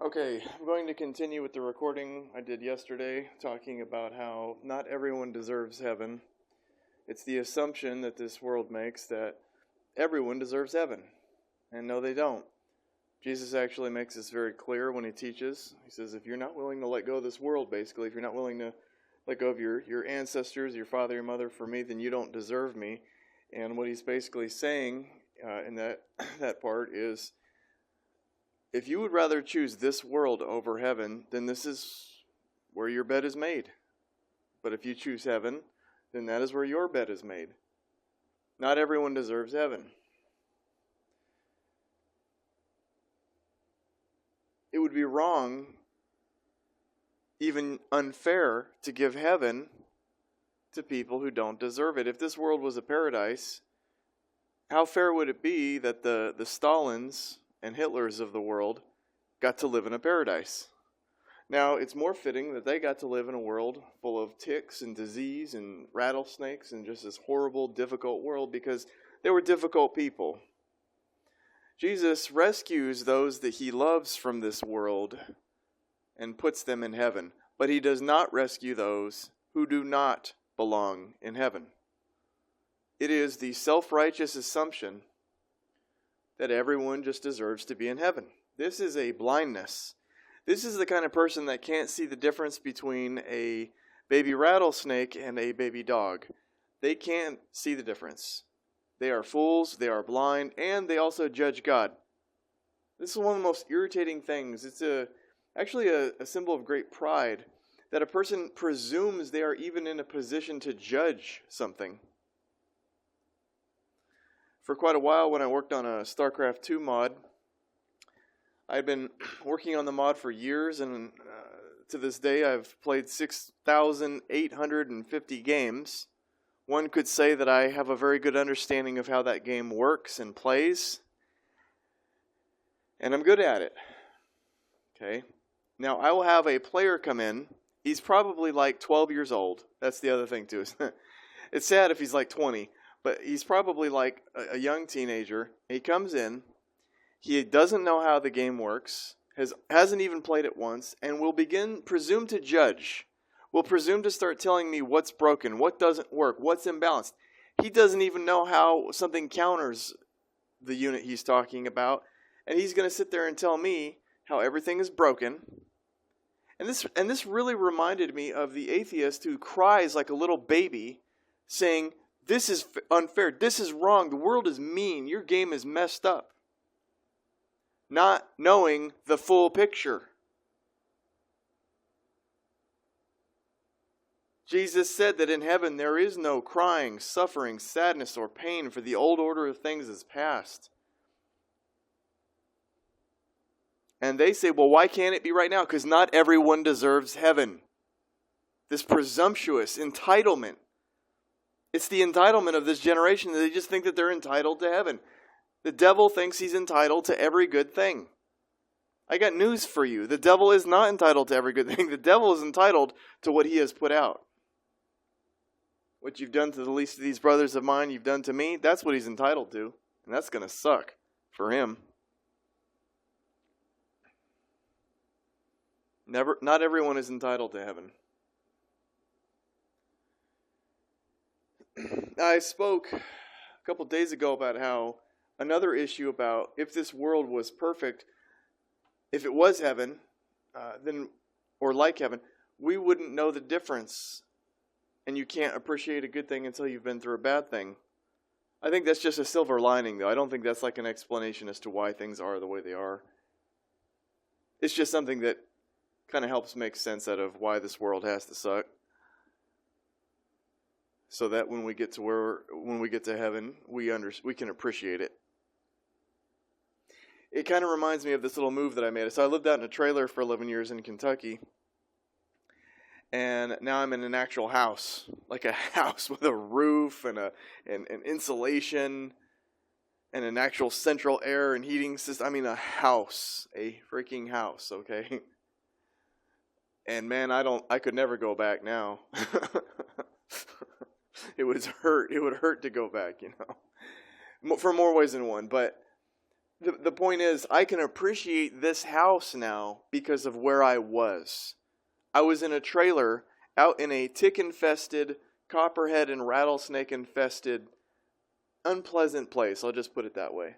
Okay, I'm going to continue with the recording I did yesterday, talking about how not everyone deserves heaven. It's the assumption that this world makes that everyone deserves heaven. And no, they don't. Jesus actually makes this very clear when he teaches. He says, if you're not willing to let go of this world, basically, if you're not willing to let go of your ancestors, your father, your mother for me, then you don't deserve me. And what he's basically saying in that part is, if you would rather choose this world over heaven, then this is where your bed is made. But if you choose heaven, then that is where your bed is made. Not everyone deserves heaven. It would be wrong, even unfair, to give heaven to people who don't deserve it. If this world was a paradise, how fair would it be that the Stalins and Hitlers of the world got to live in a paradise? Now, it's more fitting that they got to live in a world full of ticks and disease and rattlesnakes and just this horrible, difficult world because they were difficult people. Jesus rescues those that he loves from this world and puts them in heaven, but he does not rescue those who do not belong in heaven. It is the self-righteous assumption that everyone just deserves to be in heaven. This is a blindness. This is the kind of person that can't see the difference between a baby rattlesnake and a baby dog. They can't see the difference. They are fools, they are blind, and they also judge God. This is one of the most irritating things. It's actually a symbol of great pride that a person presumes they are even in a position to judge something. For quite a while, when I worked on a StarCraft 2 mod, I'd been working on the mod for years, and to this day I've played 6,850 games. One could say that I have a very good understanding of how that game works and plays, and I'm good at it. Okay. Now, I will have a player come in. He's probably like 12 years old. That's the other thing, too. It's sad if he's like 20. But he's probably like a young teenager. He comes in, he doesn't know how the game works, hasn't even played it once, and will presume to judge. Will presume to start telling me what's broken, what doesn't work, what's imbalanced. He doesn't even know how something counters the unit he's talking about, and he's going to sit there and tell me how everything is broken. And this really reminded me of the atheist who cries like a little baby, saying, "This is unfair. This is wrong. The world is mean. Your game is messed up." Not knowing the full picture. Jesus said that in heaven there is no crying, suffering, sadness, or pain, for the old order of things is past. And they say, well, why can't it be right now? Because not everyone deserves heaven. This presumptuous entitlement. It's the entitlement of this generation that they just think that they're entitled to heaven. The devil thinks he's entitled to every good thing. I got news for you. The devil is not entitled to every good thing. The devil is entitled to what he has put out. What you've done to the least of these brothers of mine, you've done to me, that's what he's entitled to. And that's going to suck for him. Not everyone is entitled to heaven. I spoke a couple days ago about how another issue about if this world was perfect, if it was heaven, or like heaven, we wouldn't know the difference. And you can't appreciate a good thing until you've been through a bad thing. I think that's just a silver lining, though. I don't think that's like an explanation as to why things are the way they are. It's just something that kind of helps make sense out of why this world has to suck. So that when we get to heaven, we can appreciate it. It kind of reminds me of this little move that I made. So I lived out in a trailer for 11 years in Kentucky. And now I'm in an actual house. Like a house with a roof and insulation and an actual central air and heating system. I mean a house. A freaking house, okay? And man, I could never go back now. It would hurt to go back, for more ways than one. But The point is, I can appreciate this house now because of where I was. I was in a trailer out in a tick-infested, copperhead and rattlesnake-infested, unpleasant place. I'll just put it that way.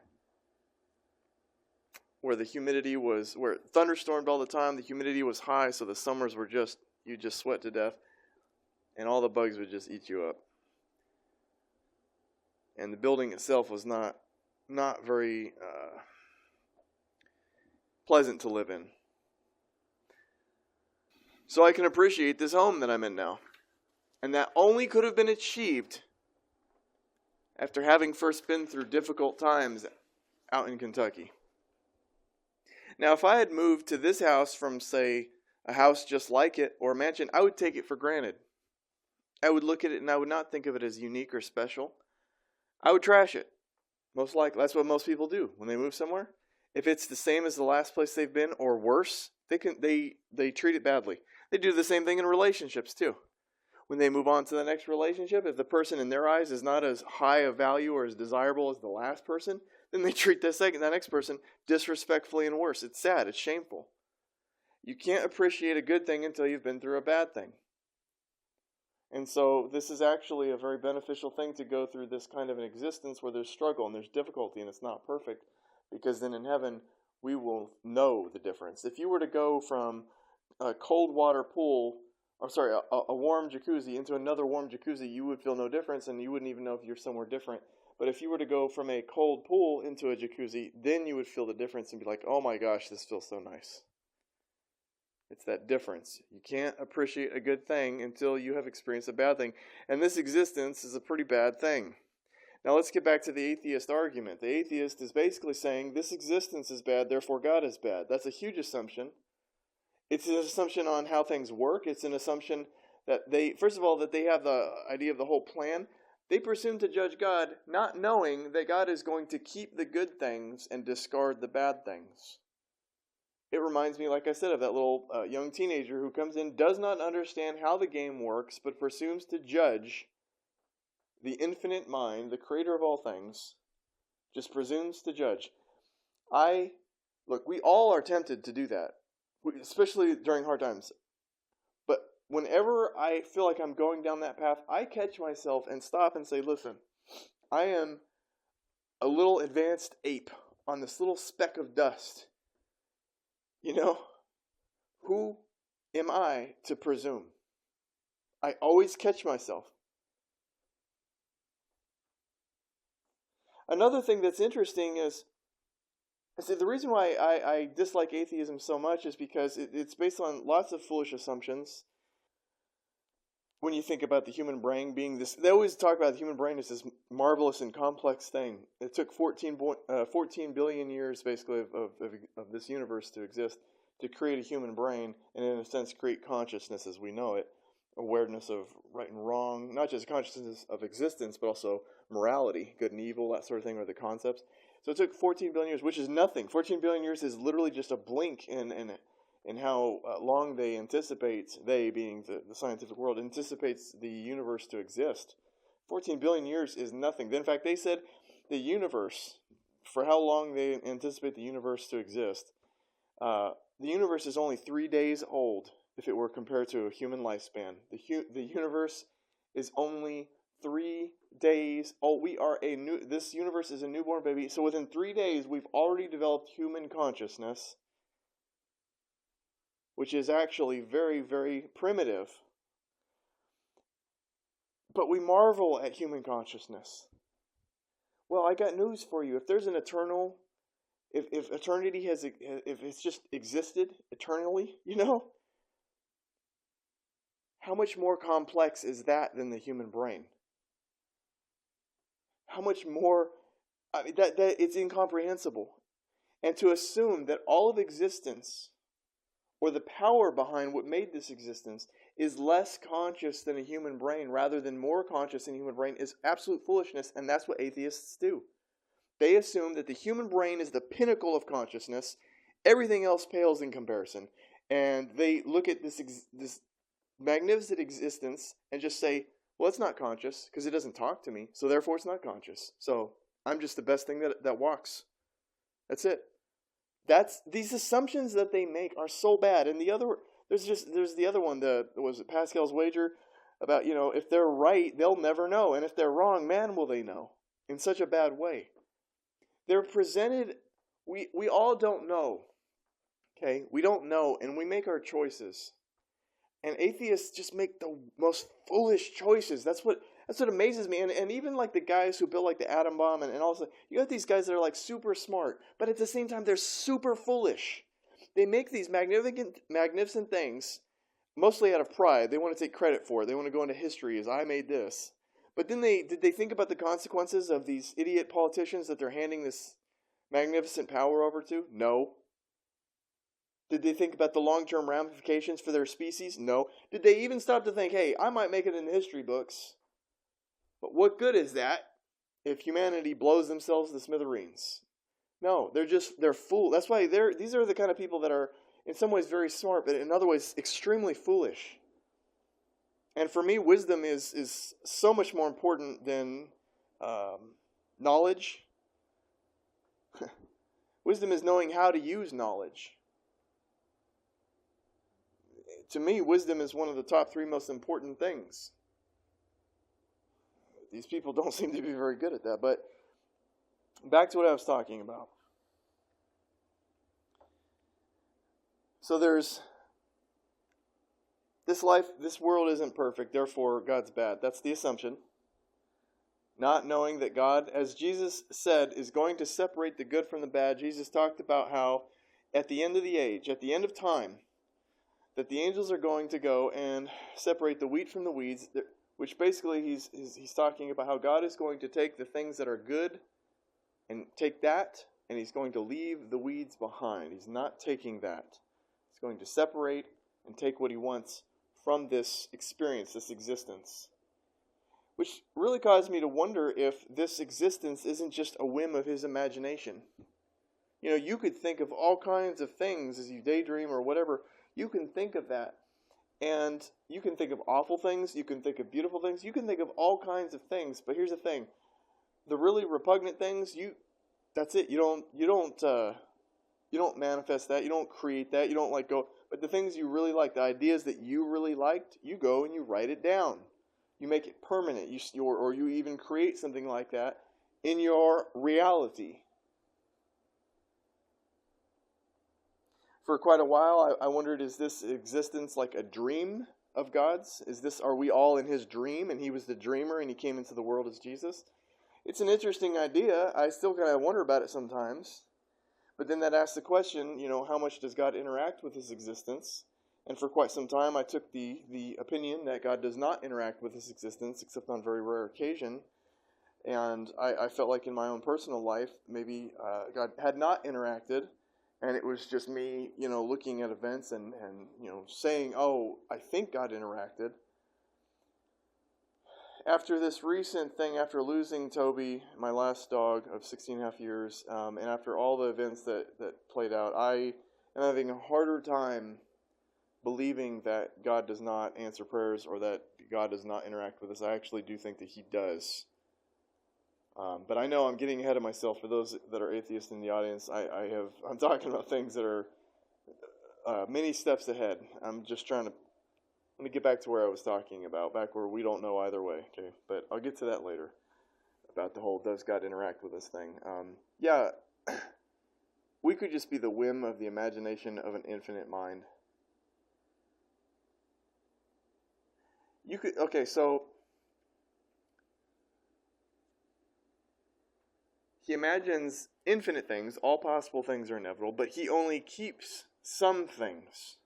Where the humidity was, where it thunderstormed all the time, the humidity was high, so the summers were just, you just sweat to death, and all the bugs would just eat you up. And the building itself was not very pleasant to live in. So I can appreciate this home that I'm in now. And that only could have been achieved after having first been through difficult times out in Kentucky. Now, if I had moved to this house from, say, a house just like it or a mansion, I would take it for granted. I would look at it and I would not think of it as unique or special. I would trash it. Most likely. That's what most people do when they move somewhere. If it's the same as the last place they've been or worse, they treat it badly. They do the same thing in relationships too. When they move on to the next relationship, if the person in their eyes is not as high of value or as desirable as the last person, then they treat that next person disrespectfully and worse. It's sad. It's shameful. You can't appreciate a good thing until you've been through a bad thing. And so this is actually a very beneficial thing to go through this kind of an existence where there's struggle and there's difficulty and it's not perfect, because then in heaven we will know the difference. If you were to go from a cold water pool, a warm jacuzzi into another warm jacuzzi, you would feel no difference and you wouldn't even know if you're somewhere different. But if you were to go from a cold pool into a jacuzzi, then you would feel the difference and be like, oh my gosh, this feels so nice. It's that difference. You can't appreciate a good thing until you have experienced a bad thing. And this existence is a pretty bad thing. Now let's get back to the atheist argument. The atheist is basically saying this existence is bad, therefore God is bad. That's a huge assumption. It's an assumption on how things work. It's an assumption that first of all, that they have the idea of the whole plan. They presume to judge God, not knowing that God is going to keep the good things and discard the bad things. It reminds me, like I said, of that little young teenager who comes in, does not understand how the game works, but presumes to judge the infinite mind, the creator of all things, just presumes to judge. We all are tempted to do that, especially during hard times. But whenever I feel like I'm going down that path, I catch myself and stop and say, listen, I am a little advanced ape on this little speck of dust. Who am I to presume? I always catch myself. Another thing that's interesting is, the reason why I dislike atheism so much is because it's based on lots of foolish assumptions. When you think about the human brain being this, they always talk about the human brain as this marvelous and complex thing. It took 14 billion years, basically, of this universe to exist, to create a human brain, and in a sense create consciousness as we know it, awareness of right and wrong, not just consciousness of existence, but also morality, good and evil, that sort of thing, are the concepts. So it took 14 billion years, which is nothing. 14 billion years is literally just a blink in how long they anticipate, they being the scientific world, anticipates the universe to exist. 14 billion years is nothing. In fact, they said the universe, for how long they anticipate the universe to exist, the universe is only 3 days old if it were compared to a human lifespan. The universe is only 3 days old. This universe is a newborn baby. So within 3 days, we've already developed human consciousness, which is actually very, very primitive. But we marvel at human consciousness. Well, I got news for you. If there's an eternal, if eternity if it's just existed eternally, how much more complex is that than the human brain? How much more, that it's incomprehensible. And to assume that all of existence, or the power behind what made this existence, is less conscious than a human brain rather than more conscious than a human brain is absolute foolishness, and that's what atheists do. They assume that the human brain is the pinnacle of consciousness, everything else pales in comparison, and they look at this magnificent existence and just say, well, it's not conscious because it doesn't talk to me, so therefore it's not conscious. So I'm just the best thing that walks. That's it. These assumptions that they make are so bad. And there's the other one, was it Pascal's wager about, if they're right, they'll never know. And if they're wrong, man, will they know, in such a bad way. They're presented, we all don't know. Okay? We don't know, and we make our choices. And atheists just make the most foolish choices. That's what amazes me. And even like the guys who built like the atom bomb and also, you got these guys that are like super smart, but at the same time they're super foolish. They make these magnificent things, mostly out of pride. They want to take credit for it. They want to go into history as I made this. But then did they think about the consequences of these idiot politicians that they're handing this magnificent power over to? No. Did they think about the long-term ramifications for their species? No. Did they even stop to think, hey, I might make it in the history books, but what good is that if humanity blows themselves to smithereens? No, they're fools. That's why these are the kind of people that are in some ways very smart, but in other ways extremely foolish. And for me, wisdom is so much more important than knowledge. Wisdom is knowing how to use knowledge. To me, wisdom is one of the top 3 most important things. These people don't seem to be very good at that. But back to what I was talking about. So there's this world isn't perfect, therefore God's bad. That's the assumption. Not knowing that God, as Jesus said, is going to separate the good from the bad. Jesus talked about how at the end of the age, at the end of time, that the angels are going to go and separate the wheat from the weeds, which basically he's talking about how God is going to take the things that are good and take that, and he's going to leave the weeds behind. He's not taking that. He's going to separate and take what he wants from this experience, this existence. Which really caused me to wonder if this existence isn't just a whim of his imagination. You could think of all kinds of things as you daydream or whatever. You can think of that. And you can think of awful things. You can think of beautiful things. You can think of all kinds of things. But here's the thing. The really repugnant things, that's it. You don't manifest that. You don't create that. You don't go. But the things you really like, the ideas that you really liked, you go and you write it down. You make it permanent. Or you even create something like that in your reality. For quite a while, I wondered, is this existence like a dream of God's? Are we all in his dream, and he was the dreamer, and he came into the world as Jesus? It's an interesting idea. I still kind of wonder about it sometimes. But then that asks the question, how much does God interact with his existence? And for quite some time, I took the opinion that God does not interact with his existence, except on very rare occasion. And I felt like in my own personal life, maybe God had not interacted. And it was just me, looking at events and saying, oh, I think God interacted. After this recent thing, after losing Toby, my last dog of 16 and a half years, and after all the events that played out, I am having a harder time believing that God does not answer prayers or that God does not interact with us. I actually do think that he does. But I know I'm getting ahead of myself. For those that are atheists in the audience, I'm talking about things that are many steps ahead. I'm just trying to let me get back to where I was talking about, back where we don't know either way. Okay, but I'll get to that later about the whole does God interact with this thing. We could just be the whim of the imagination of an infinite mind. So he imagines infinite things, all possible things are inevitable, but he only keeps some things.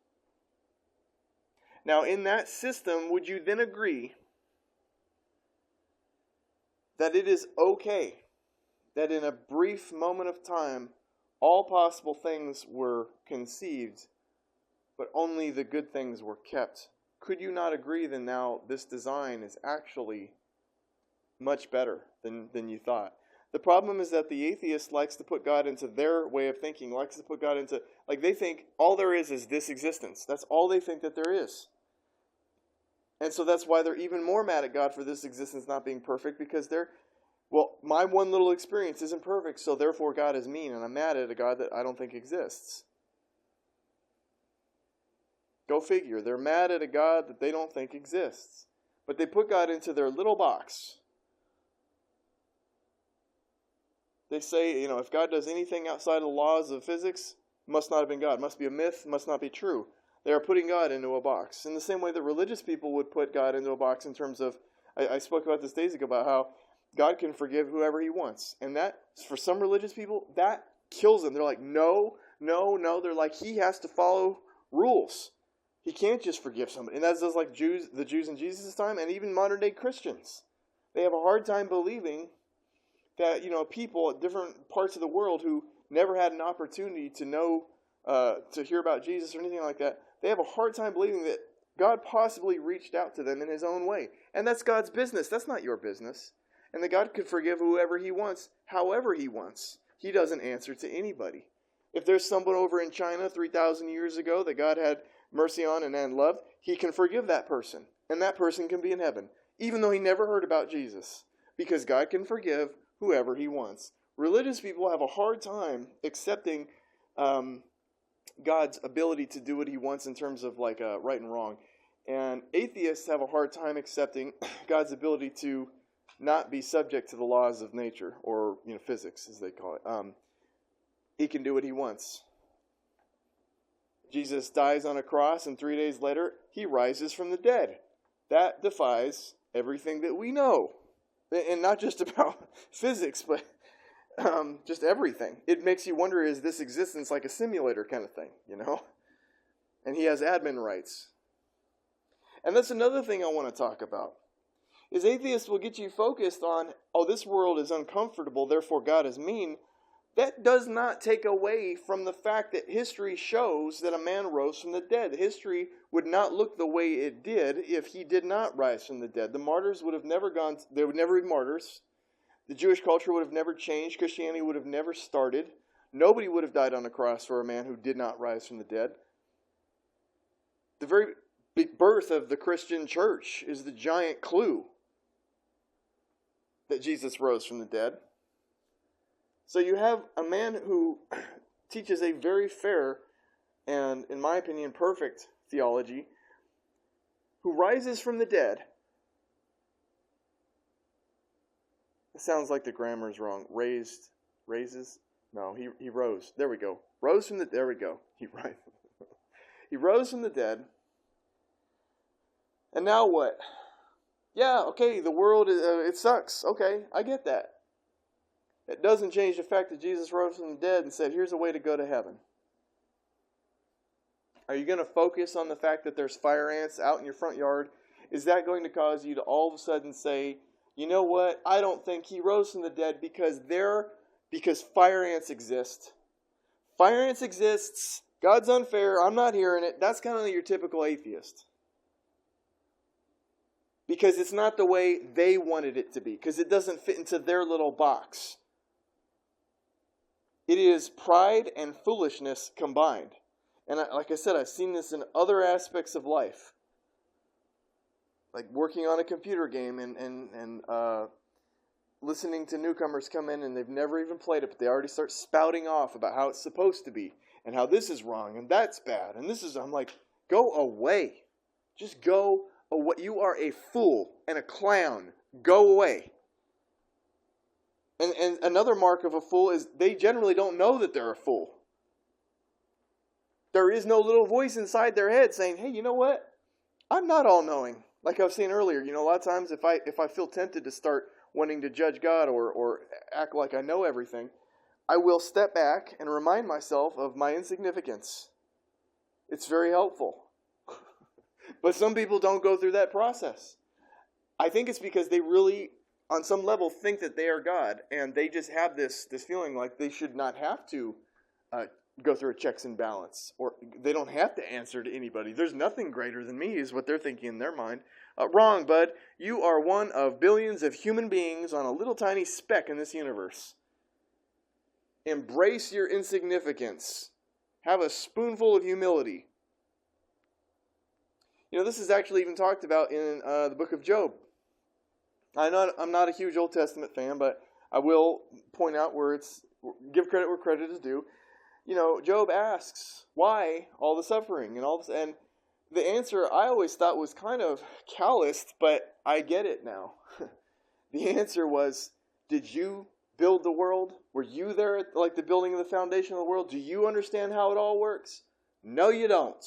Now, in that system, would you then agree that it is okay that in a brief moment of time, all possible things were conceived, but only the good things were kept? Could you not agree then now this design is actually much better than you thought? The problem is that the atheist likes to put God into their way of thinking, likes to put God into, they think all there is this existence. That's all they think that there is. And so that's why they're even more mad at God for this existence not being perfect, because Well, my one little experience isn't perfect, so therefore God is mean, and I'm mad at a God that I don't think exists. Go figure. They're mad at a God that they don't think exists. But they put God into their little box. They say, if God does anything outside of the laws of physics, must not have been God. Must be a myth, must not be true. They are putting God into a box. In the same way that religious people would put God into a box in terms of, I spoke about this days ago, about how God can forgive whoever he wants. And that, for some religious people, that kills them. They're like, no. They're like, he has to follow rules. He can't just forgive somebody. And that's just like the Jews in Jesus' time, and even modern day Christians. They have a hard time believing that, people at different parts of the world who never had an opportunity to know, to hear about Jesus or anything like that, they have a hard time believing that God possibly reached out to them in his own way. And that's God's business. That's not your business. And that God could forgive whoever he wants, however he wants. He doesn't answer to anybody. If there's someone over in China 3,000 years ago that God had mercy on and loved, he can forgive that person. And that person can be in heaven, even though he never heard about Jesus. Because God can forgive whoever he wants. Religious people have a hard time accepting God's ability to do what he wants in terms of like right and wrong. And atheists have a hard time accepting God's ability to not be subject to the laws of nature, or physics as they call it. He can do what he wants. Jesus dies on a cross, and 3 days later he rises from the dead. That defies everything that we know. And not just about physics, but just everything. It makes you wonder, is this existence like a simulator kind of thing, And he has admin rights. And that's another thing I want to talk about. Is atheists will get you focused on, this world is uncomfortable, therefore God is mean. That does not take away from the fact that history shows that a man rose from the dead. History would not look the way it did if he did not rise from the dead. The martyrs would have never gone, there would never be martyrs. The Jewish culture would have never changed. Christianity would have never started. Nobody would have died on the cross for a man who did not rise from the dead. The very big birth of the Christian church is the giant clue that Jesus rose from the dead. So you have a man who teaches a very fair and, in my opinion, perfect theology, who rises from the dead. It sounds like the grammar is wrong. Raises? No, he rose. There we go. There we go. He rose from the dead. And now what? Yeah, okay, the world, it sucks. Okay, I get that. It doesn't change the fact that Jesus rose from the dead and said, here's a way to go to heaven. Are you going to focus on the fact that there's fire ants out in your front yard? Is that going to cause you to all of a sudden say, you know what, I don't think he rose from the dead because fire ants exist. Fire ants exists. God's unfair. I'm not hearing it. That's kind of your typical atheist. Because it's not the way they wanted it to be. Because it doesn't fit into their little box. It is pride and foolishness combined. And like I said, I've seen this in other aspects of life. Like working on a computer game and listening to newcomers come in and they've never even played it, but they already start spouting off about how it's supposed to be and how this is wrong and that's bad. And I'm like, go away. Just go away. You are a fool and a clown. Go away. And another mark of a fool is they generally don't know that they're a fool. There is no little voice inside their head saying, hey, you know what? I'm not all-knowing. Like I was saying earlier, a lot of times if I feel tempted to start wanting to judge God or act like I know everything, I will step back and remind myself of my insignificance. It's very helpful. But some people don't go through that process. I think it's because they really, on some level, think that they are God, and they just have this feeling like they should not have to go through a checks and balance, or they don't have to answer to anybody. There's nothing greater than me, is what they're thinking in their mind. Wrong, bud. You are one of billions of human beings on a little tiny speck in this universe. Embrace your insignificance. Have a spoonful of humility. This is actually even talked about in the book of Job. I'm not a huge Old Testament fan, but I will point out give credit where credit is due. Job asks, why all the suffering and all this? And the answer I always thought was kind of calloused, but I get it now. The answer was, did you build the world? Were you there at the building of the foundation of the world? Do you understand how it all works? No, you don't.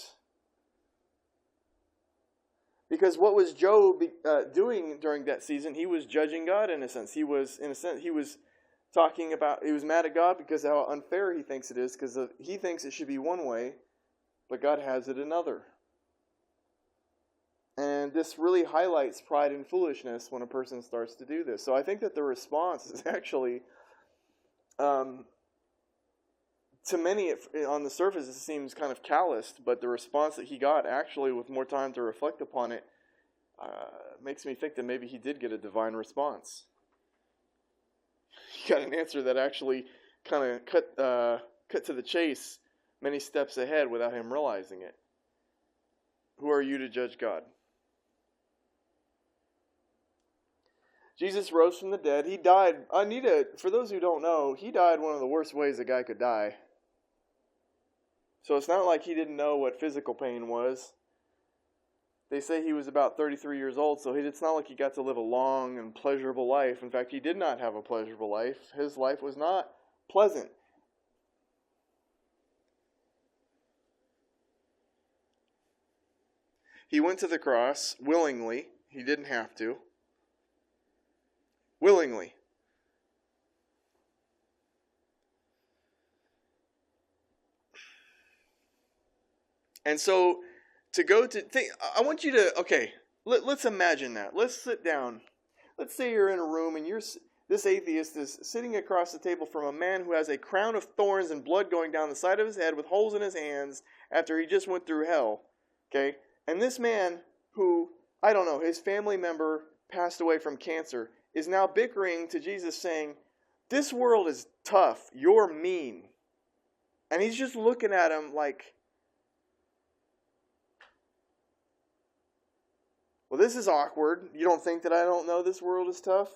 Because what was Job doing during that season? He was judging God in a sense. He was talking about, he was mad at God because of how unfair he thinks it is, because he thinks it should be one way, but God has it another. And this really highlights pride and foolishness when a person starts to do this. So I think that the response is actually, to many on the surface it seems kind of calloused, but the response that he got actually with more time to reflect upon it makes me think that maybe he did get a divine response. He got an answer that actually kind of cut to the chase many steps ahead without him realizing it. Who are you to judge God? Jesus rose from the dead. He died. For those who don't know, he died one of the worst ways a guy could die. So it's not like he didn't know what physical pain was. They say he was about 33 years old, so it's not like he got to live a long and pleasurable life. In fact, he did not have a pleasurable life. His life was not pleasant. He went to the cross willingly. He didn't have to. Willingly. And so, I want you to, let's imagine that. Let's sit down. Let's say you're in a room and this atheist is sitting across the table from a man who has a crown of thorns and blood going down the side of his head with holes in his hands after he just went through hell. Okay? And this man who, I don't know, his family member passed away from cancer, is now bickering to Jesus saying, this world is tough, you're mean. And he's just looking at him like, well, this is awkward. You don't think that I don't know this world is tough?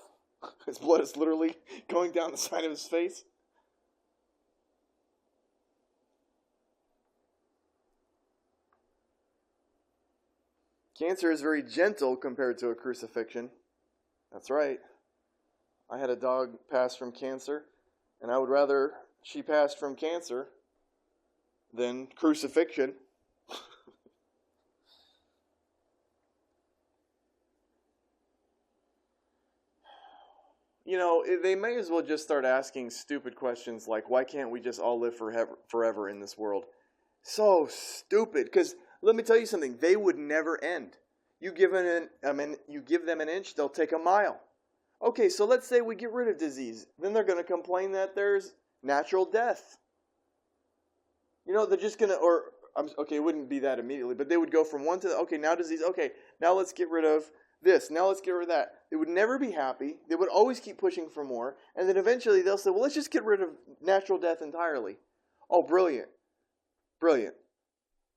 His blood is literally going down the side of his face. Cancer is very gentle compared to a crucifixion. That's right. I had a dog pass from cancer, and I would rather she passed from cancer than crucifixion. They may as well just start asking stupid questions like, why can't we just all live forever in this world? So stupid, because let me tell you something, they would never end. You give them an inch, they'll take a mile. Okay, so let's say we get rid of disease. Then they're going to complain that there's natural death. They're just going to, it wouldn't be that immediately, but they would go from one to, now disease, now let's get rid of this, now let's get rid of that. They would never be happy. They would always keep pushing for more. And then eventually they'll say, well, let's just get rid of natural death entirely. Oh, brilliant. Brilliant.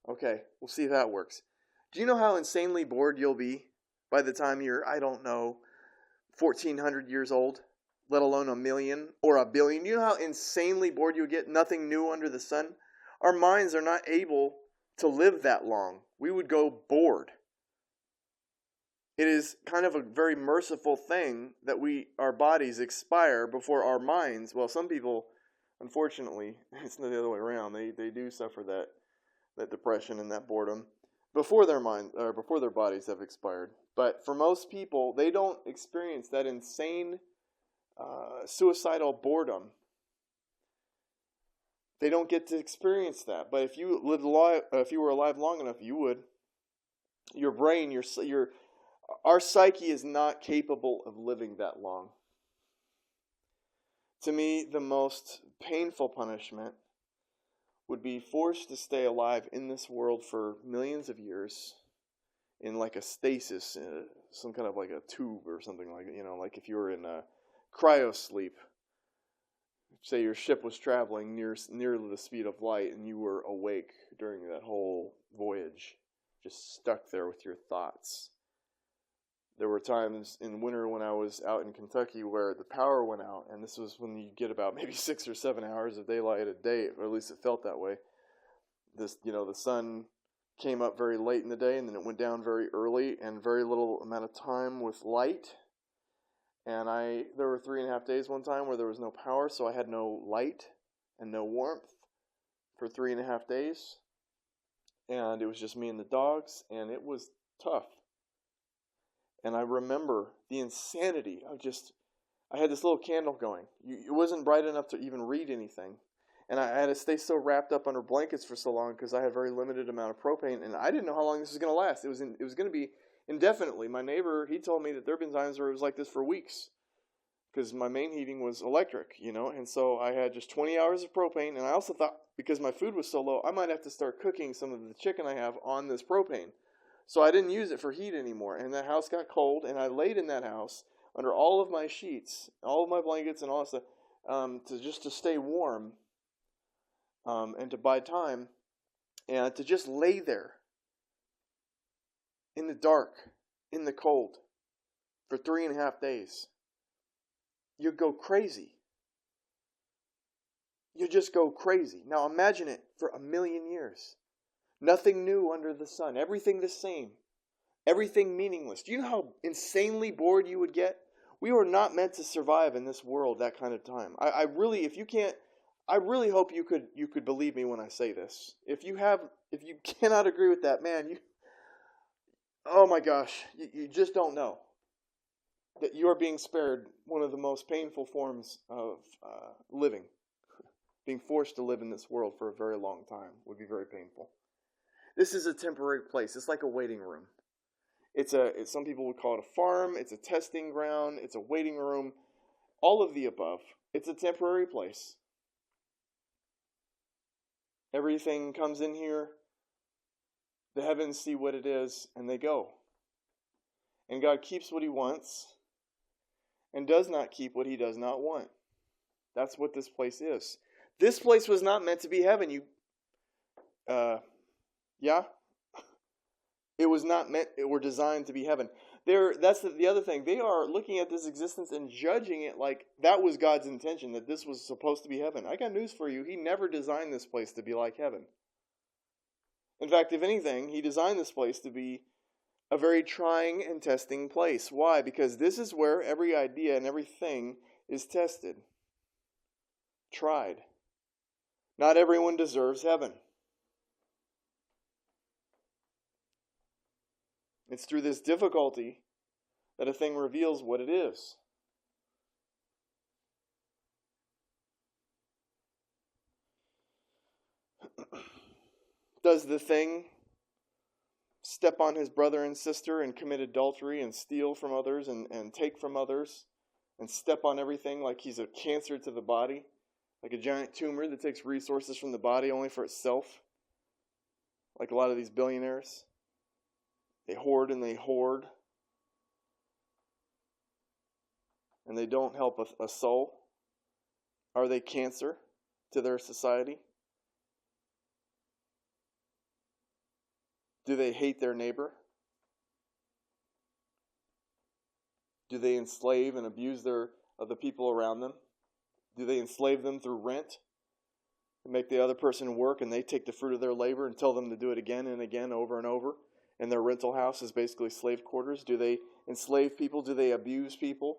Okay, we'll see if that works. Do you know how insanely bored you'll be by the time you're, 1,400 years old, let alone 1,000,000 or 1,000,000,000? Do you know how insanely bored you'll get? Nothing new under the sun. Our minds are not able to live that long. We would go bored. It is kind of a very merciful thing that our bodies expire before our minds. Well, some people, unfortunately, it's not the other way around. They do suffer that depression and that boredom before their bodies have expired. But for most people, they don't experience that insane suicidal boredom. They don't get to experience that. But if you were alive long enough, you would. Your brain, our psyche is not capable of living that long. To me, the most painful punishment would be forced to stay alive in this world for millions of years in like a stasis, some kind of like a tube or something like like if you were in a cryosleep. Say your ship was traveling near the speed of light and you were awake during that whole voyage, just stuck there with your thoughts. There were times in winter when I was out in Kentucky where the power went out, and this was when you get about maybe 6 or 7 hours of daylight a day, or at least it felt that way. The sun came up very late in the day, and then it went down very early, and very little amount of time with light. And there were 3.5 days one time where there was no power, so I had no light and no warmth for 3.5 days. And it was just me and the dogs, and it was tough. And I remember the insanity of I had this little candle going. It wasn't bright enough to even read anything. And I had to stay so wrapped up under blankets for so long because I had a very limited amount of propane, and I didn't know how long this was going to last. It was going to be indefinitely. My neighbor, he told me that there have been times where it was like this for weeks because my main heating was electric, and so I had just 20 hours of propane, and I also thought because my food was so low, I might have to start cooking some of the chicken I have on this propane. So I didn't use it for heat anymore, and that house got cold, and I laid in that house under all of my sheets, all of my blankets and all that stuff, to stay warm. And to buy time, and to just lay there in the dark, in the cold, for 3.5 days. You go crazy. You just go crazy. Now imagine it for 1,000,000 years. Nothing new under the sun. Everything the same. Everything meaningless. Do you know how insanely bored you would get? We were not meant to survive in this world that kind of time. I really hope you could believe me when I say this. If you cannot agree with that, man, oh my gosh, you just don't know that you are being spared one of the most painful forms of living. Being forced to live in this world for a very long time would be very painful. This is a temporary place. It's like a waiting room. Some people would call it a farm. It's a testing ground. It's a waiting room. All of the above. It's a temporary place. Everything comes in here. The heavens see what it is, and they go. And God keeps what He wants and does not keep what He does not want. That's what this place is. This place was not meant to be heaven. It was not meant, it were designed to be heaven. That's the other thing. They are looking at this existence and judging it like that was God's intention, that this was supposed to be heaven. I got news for you. He never designed this place to be like heaven. In fact, if anything, He designed this place to be a very trying and testing place. Why? Because this is where every idea and everything is tested, tried. Not everyone deserves heaven. It's through this difficulty that a thing reveals what it is. Does the thing step on his brother and sister and commit adultery and steal from others and take from others and step on everything like he's a cancer to the body, like a giant tumor that takes resources from the body only for itself, like a lot of these billionaires? They hoard and they hoard, and they don't help a soul. Are they cancer to their society? Do they hate their neighbor? Do they enslave and abuse the people around them? Do they enslave them through rent and make the other person work, and they take the fruit of their labor and tell them to do it again and again, over and over? And their rental house is basically slave quarters. Do they enslave people? Do they abuse people?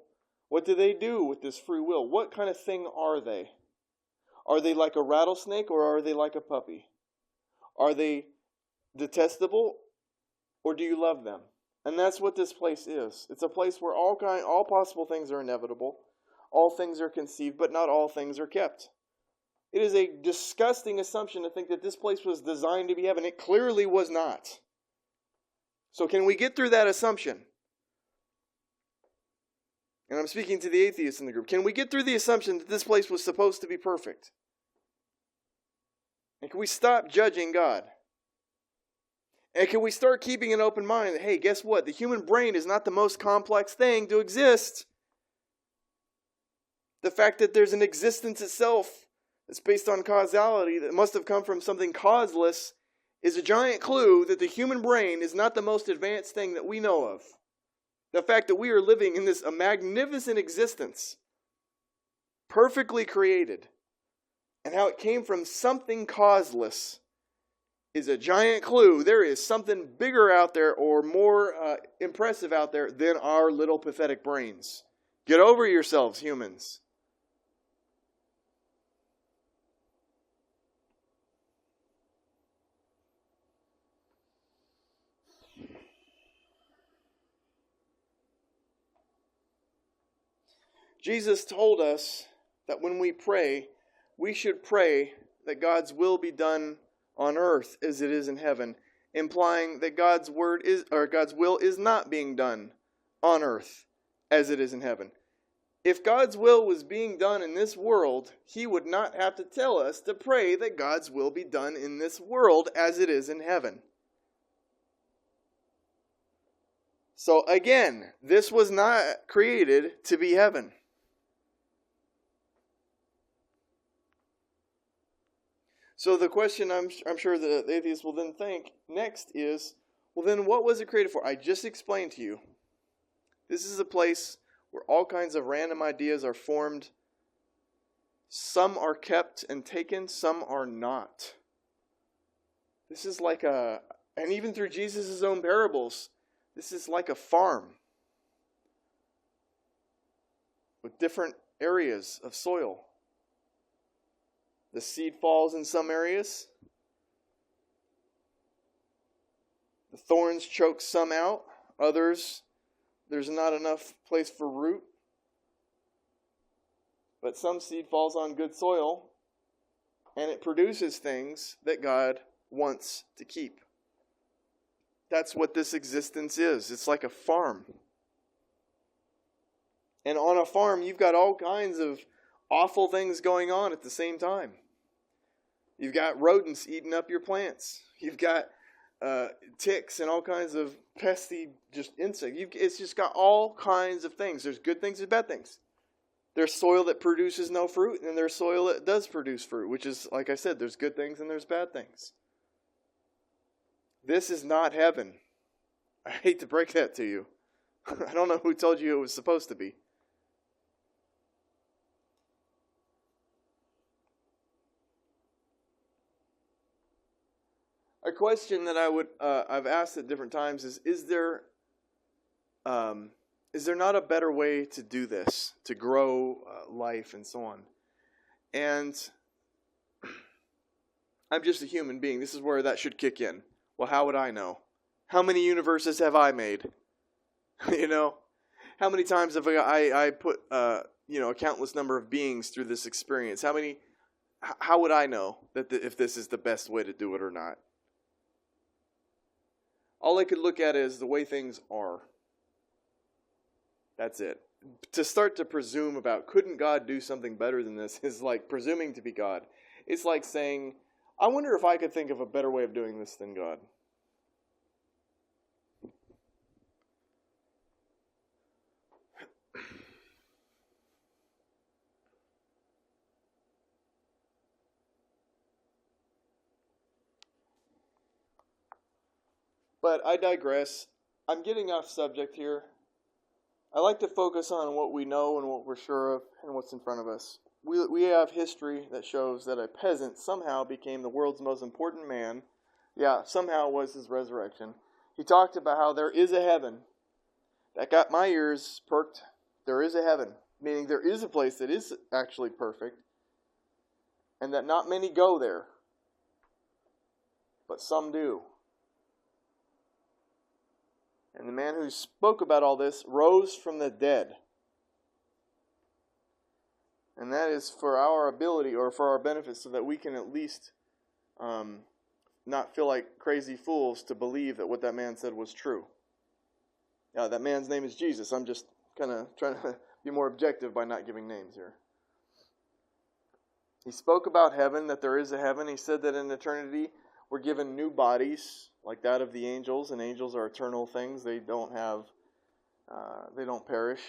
What do they do with this free will? What kind of thing are they? Are they like a rattlesnake, or are they like a puppy? Are they detestable, or do you love them? And that's what this place is. It's a place where all possible things are inevitable. All things are conceived, but not all things are kept. It is a disgusting assumption to think that this place was designed to be heaven. It clearly was not. So can we get through that assumption? And I'm speaking to the atheists in the group. Can we get through the assumption that this place was supposed to be perfect? And can we stop judging God? And can we start keeping an open mind that, hey, guess what? The human brain is not the most complex thing to exist. The fact that there's an existence itself that's based on causality that must have come from something causeless is a giant clue that the human brain is not the most advanced thing that we know of. The fact that we are living in this a magnificent existence, perfectly created, and how it came from something causeless is a giant clue. There is something bigger out there or more impressive out there than our little pathetic brains. Get over yourselves, humans. Jesus told us that when we pray, we should pray that God's will be done on earth as it is in heaven, implying that God's will is not being done on earth as it is in heaven. If God's will was being done in this world, he would not have to tell us to pray that God's will be done in this world as it is in heaven. So again, this was not created to be heaven. So the question I'm sure the atheists will then think next is, well then what was it created for? I just explained to you. This is a place where all kinds of random ideas are formed. Some are kept and taken, some are not. This is like and even through Jesus' own parables, this is like a farm with different areas of soil. The seed falls in some areas. The thorns choke some out. Others, there's not enough place for root. But some seed falls on good soil, and it produces things that God wants to keep. That's what this existence is. It's like a farm. And on a farm, you've got all kinds of awful things going on at the same time. You've got rodents eating up your plants. You've got ticks and all kinds of pesky just insects. It's just got all kinds of things. There's good things and bad things. There's soil that produces no fruit, and there's soil that does produce fruit, which is, like I said, there's good things and there's bad things. This is not heaven. I hate to break that to you. I don't know who told you it was supposed to be. A question that I've asked at different times is there not a better way to do this, to grow life and so on? And I'm just a human being. This is where that should kick in. Well, how would I know? How many universes have I made? How many times have I put a countless number of beings through this experience? How would I know that if this is the best way to do it or not? All I could look at is the way things are. That's it. To start to presume about, couldn't God do something better than this, is like presuming to be God. It's like saying, I wonder if I could think of a better way of doing this than God. But I digress. I'm getting off subject here. I like to focus on what we know and what we're sure of and what's in front of us. We have history that shows that a peasant somehow became the world's most important man. Yeah, somehow was his resurrection. He talked about how there is a heaven. That got my ears perked. There is a heaven, meaning there is a place that is actually perfect, and that not many go there, but some do. And the man who spoke about all this rose from the dead. And that is for our ability or for our benefit, so that we can at least not feel like crazy fools to believe that what that man said was true. That man's name is Jesus. I'm just kind of trying to be more objective by not giving names here. He spoke about heaven, that there is a heaven. He said that in eternity we're given new bodies like that of the angels, and angels are eternal things. They don't perish.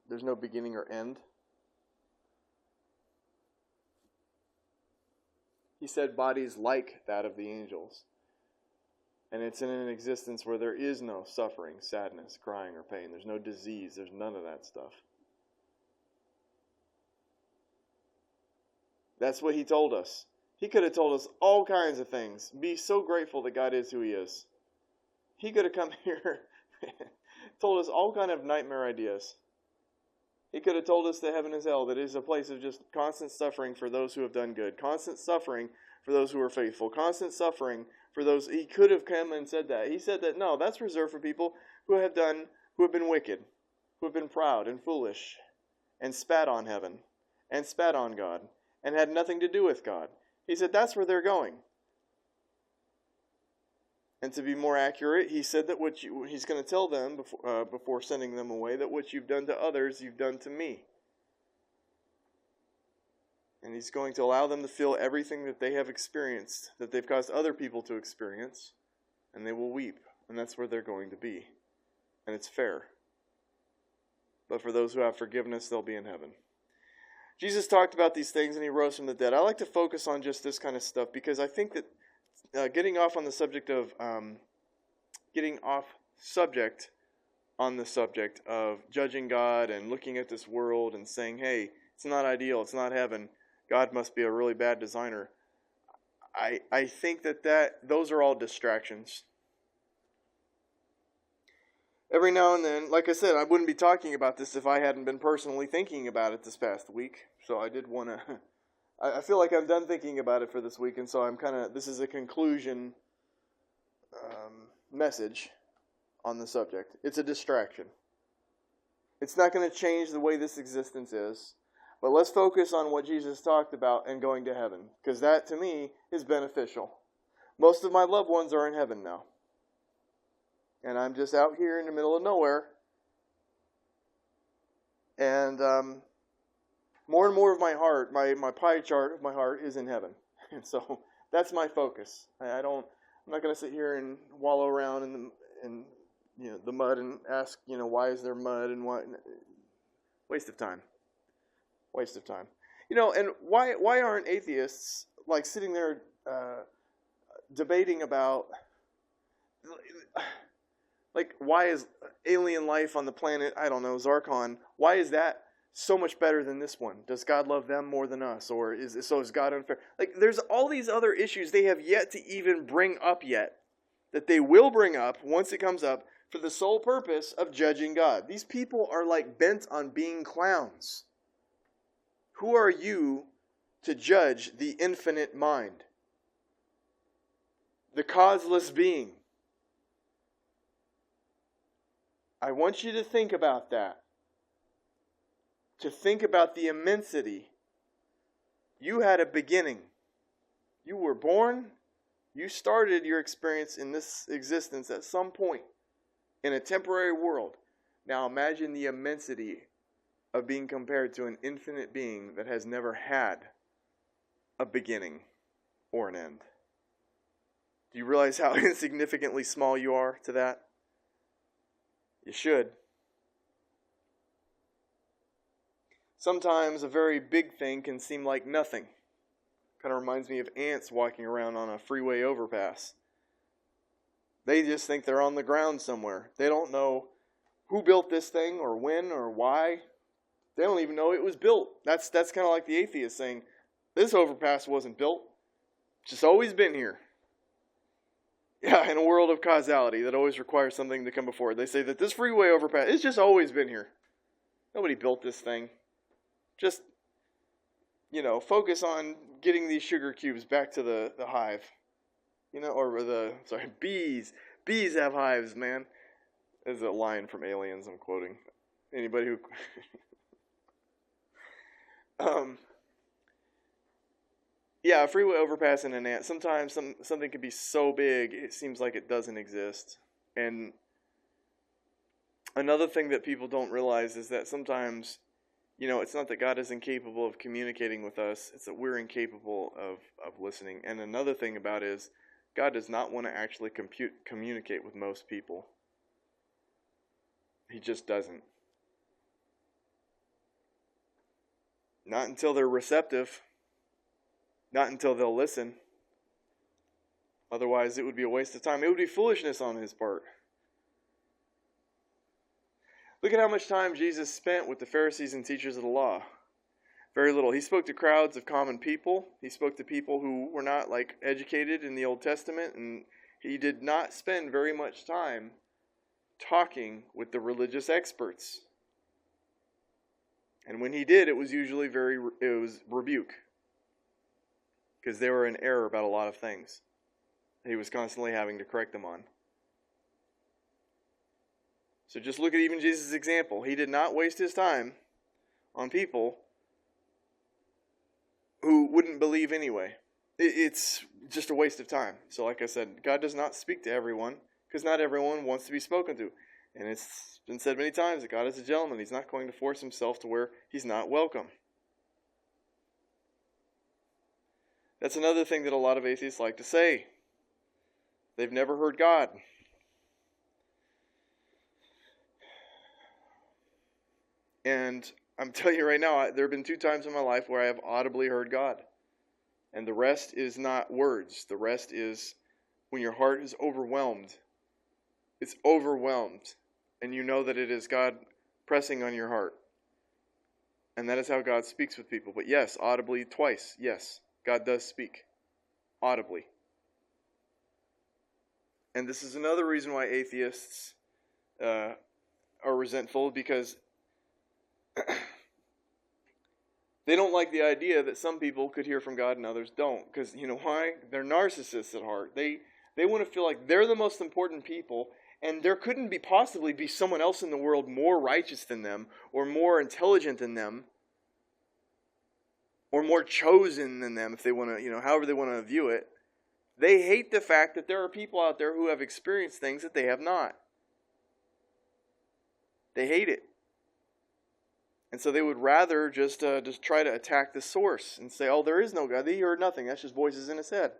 There's no beginning or end. He said bodies like that of the angels. And it's in an existence where there is no suffering, sadness, crying, or pain. There's no disease. There's none of that stuff. That's what he told us. He could have told us all kinds of things. Be so grateful that God is who he is. He could have come here told us all kind of nightmare ideas. He could have told us that heaven is hell, that it is a place of just constant suffering for those who have done good, constant suffering for those who are faithful, constant suffering for those. He could have come and said that. He said that no, that's reserved for people who have been wicked, who have been proud and foolish, and spat on heaven, and spat on God, and had nothing to do with God. He said that's where they're going. And to be more accurate, he said that he's going to tell them before sending them away that what you've done to others, you've done to me. And he's going to allow them to feel everything that they have experienced, that they've caused other people to experience, and they will weep. And that's where they're going to be. And it's fair. But for those who have forgiveness, they'll be in heaven. Jesus talked about these things and he rose from the dead. I like to focus on just this kind of stuff because I think that getting off on the subject of judging God and looking at this world and saying, hey, it's not ideal, it's not heaven, God must be a really bad designer. I think that those are all distractions. Every now and then, like I said, I wouldn't be talking about this if I hadn't been personally thinking about it this past week. So I did want to... I feel like I'm done thinking about it for this week, and so this is a conclusion message on the subject. It's a distraction. It's not going to change the way this existence is, but let's focus on what Jesus talked about and going to heaven, because that, to me, is beneficial. Most of my loved ones are in heaven now, and I'm just out here in the middle of nowhere, and more and more of my heart, my pie chart of my heart is in heaven. And so that's my focus. I'm not going to sit here and wallow around in the mud and ask, why is there mud and what? Waste of time. Waste of time. And why aren't atheists like sitting there debating about like why is alien life on the planet, I don't know, Zarkon, why is that so much better than this one? Does God love them more than us? Or is God unfair? Like, there's all these other issues they have yet to even bring up yet, that they will bring up once it comes up for the sole purpose of judging God. These people are like bent on being clowns. Who are you to judge the infinite mind? The causeless being. I want you to think about that. To think about the immensity. You had a beginning. You were born. You started your experience in this existence at some point in a temporary world. Now imagine the immensity of being compared to an infinite being that has never had a beginning or an end. Do you realize how insignificantly small you are to that? You should. Sometimes a very big thing can seem like nothing. Kind of reminds me of ants walking around on a freeway overpass. They just think they're on the ground somewhere. They don't know who built this thing or when or why. They don't even know it was built. That's kind of like the atheist saying, this overpass wasn't built. It's just always been here. Yeah, in a world of causality that always requires something to come before it. They say that this freeway overpass, it's just always been here. Nobody built this thing. Just, focus on getting these sugar cubes back to the hive. Bees. Bees have hives, man. This is a line from Aliens I'm quoting. Anybody who... a freeway overpass and an ant. Sometimes something can be so big, it seems like it doesn't exist. And another thing that people don't realize is that sometimes... it's not that God is incapable of communicating with us. It's that we're incapable of listening. And another thing about it is God does not want to actually communicate with most people. He just doesn't. Not until they're receptive. Not until they'll listen. Otherwise, it would be a waste of time. It would be foolishness on his part. Look at how much time Jesus spent with the Pharisees and teachers of the law. Very little. He spoke to crowds of common people. He spoke to people who were not educated in the Old Testament, and he did not spend very much time talking with the religious experts. And when he did, it was usually rebuke, because they were in error about a lot of things. He was constantly having to correct them on. So just look at even Jesus' example. He did not waste his time on people who wouldn't believe anyway. It's just a waste of time. So like I said, God does not speak to everyone, because not everyone wants to be spoken to. And it's been said many times that God is a gentleman. He's not going to force himself to where he's not welcome. That's another thing that a lot of atheists like to say. They've never heard God. And I'm telling you right now, there have been 2 times in my life where I have audibly heard God. And the rest is not words. The rest is when your heart is overwhelmed. It's overwhelmed. And you know that it is God pressing on your heart. And that is how God speaks with people. But yes, audibly twice. Yes, God does speak audibly. And this is another reason why atheists are resentful, because they don't like the idea that some people could hear from God and others don't. Because you know why? They're narcissists at heart. They want to feel like they're the most important people, and there couldn't possibly be someone else in the world more righteous than them, or more intelligent than them, or more chosen than them, if they want to, however they want to view it. They hate the fact that there are people out there who have experienced things that they have not. They hate it. And so they would rather just try to attack the source and say, oh, there is no God. He heard nothing. That's just voices in his head.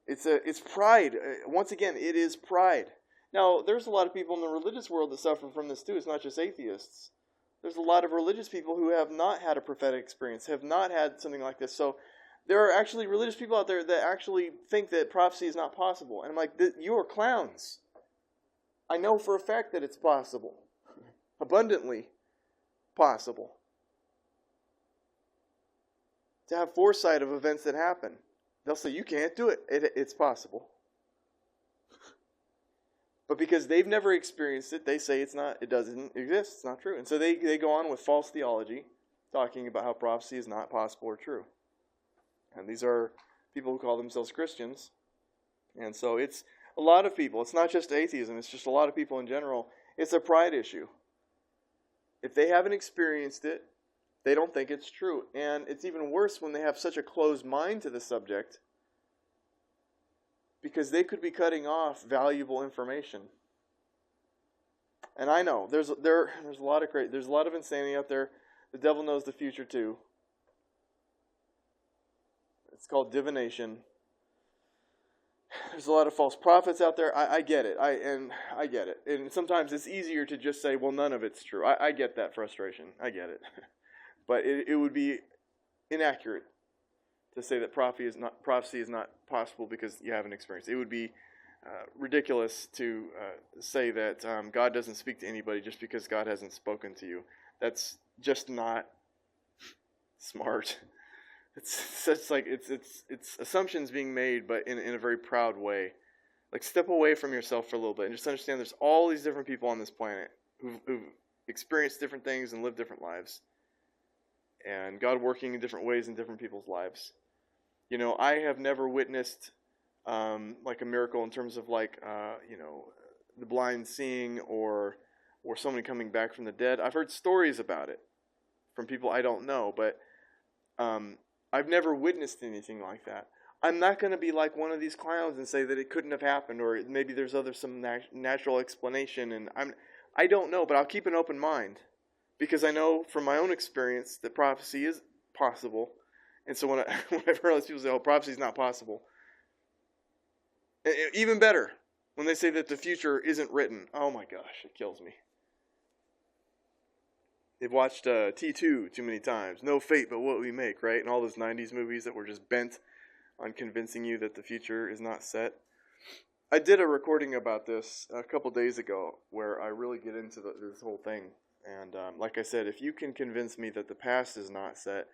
It's pride. Once again, it is pride. Now, there's a lot of people in the religious world that suffer from this too. It's not just atheists. There's a lot of religious people who have not had a prophetic experience, have not had something like this. So there are actually religious people out there that actually think that prophecy is not possible. And I'm like, you are clowns. I know for a fact that it's possible. Abundantly possible. To have foresight of events that happen. They'll say, you can't do it. It's possible. But because they've never experienced it, they say it doesn't exist. It's not true. And so they go on with false theology, talking about how prophecy is not possible or true. And these are people who call themselves Christians. And so it's a lot of people. It's not just atheism. It's just a lot of people in general. It's a pride issue. If they haven't experienced it, they don't think it's true. And it's even worse when they have such a closed mind to the subject, because they could be cutting off valuable information. And I know there's a lot of insanity out there. The devil knows the future too. It's called divination. There's a lot of false prophets out there. I get it. I get it. And sometimes it's easier to just say, well, none of it's true. I get that frustration. I get it. But it would be inaccurate to say that prophecy is not possible because you haven't experienced it. It would be ridiculous to say that God doesn't speak to anybody just because God hasn't spoken to you. That's just not smart. It's assumptions being made, but in a very proud way. Like, step away from yourself for a little bit and just understand there's all these different people on this planet who've experienced different things and lived different lives. And God working in different ways in different people's lives. I have never witnessed like a miracle in terms of the blind seeing or somebody coming back from the dead. I've heard stories about it from people I don't know, but I've never witnessed anything like that. I'm not going to be like one of these clowns and say that it couldn't have happened, or maybe there's some natural explanation, and I don't know, but I'll keep an open mind, because I know from my own experience that prophecy is possible. And so when I've heard people say, oh, prophecy is not possible, even better, when they say that the future isn't written, oh my gosh, it kills me. They've watched T2 too many times. No fate but what we make, right? And all those 90s movies that were just bent on convincing you that the future is not set. I did a recording about this a couple days ago where I really get into this whole thing. And like I said, if you can convince me that the past is not set,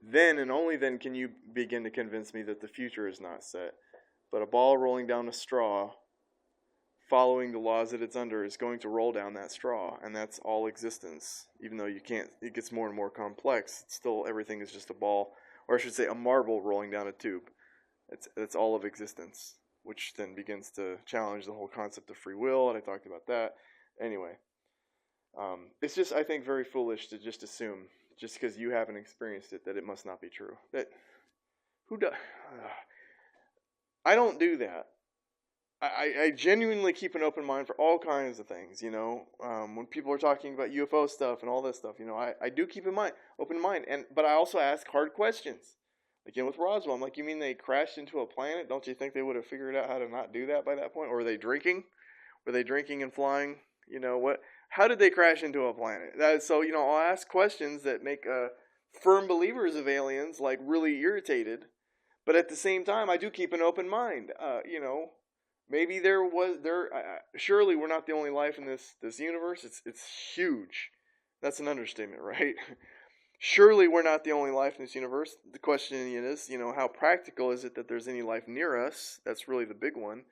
then and only then can you begin to convince me that the future is not set. But a ball rolling down a straw, following the laws that it's under, is going to roll down that straw, and that's all existence. Even though you can't, it gets more and more complex. Still, everything is just a ball, or I should say, a marble rolling down a tube. It's all of existence, which then begins to challenge the whole concept of free will, and I talked about that. Anyway, it's just, I think, very foolish to just assume, just because you haven't experienced it, that it must not be true. Who does? I don't do that. I genuinely keep an open mind for all kinds of things, when people are talking about UFO stuff and all this stuff, I do keep open mind, but I also ask hard questions. Like, with Roswell, I'm like, you mean they crashed into a planet? Don't you think they would have figured out how to not do that by that point? Or were they drinking? Were they drinking and flying? How did they crash into a planet? So, I'll ask questions that make firm believers of aliens, like, really irritated. But at the same time, I do keep an open mind. Maybe surely we're not the only life in this universe. It's huge. That's an understatement, right? Surely we're not the only life in this universe. The question is, how practical is it that there's any life near us? That's really the big one.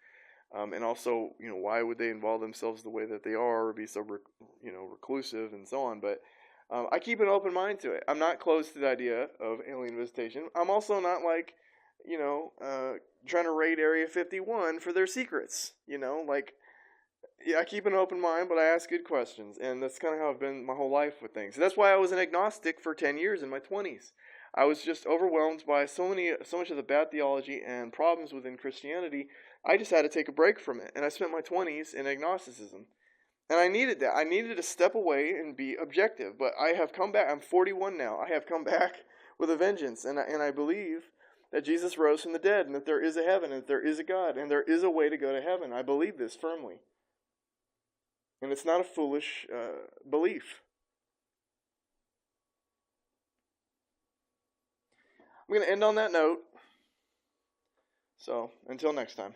And also, why would they involve themselves the way that they are, or be so, reclusive and so on? But I keep an open mind to it. I'm not close to the idea of alien visitation. I'm also not like, trying to raid Area 51 for their secrets. I keep an open mind, but I ask good questions, and that's kind of how I've been my whole life with things. That's why I was an agnostic for 10 years in my 20s. I was just overwhelmed by so much of the bad theology and problems within Christianity. I just had to take a break from it, and I spent my 20s in agnosticism. And I needed that. I needed to step away and be objective, but I have come back. I'm 41 now. I have come back with a vengeance, and I believe that Jesus rose from the dead, and that there is a heaven, and that there is a God, and there is a way to go to heaven. I believe this firmly. And it's not a foolish belief. I'm going to end on that note. So, until next time.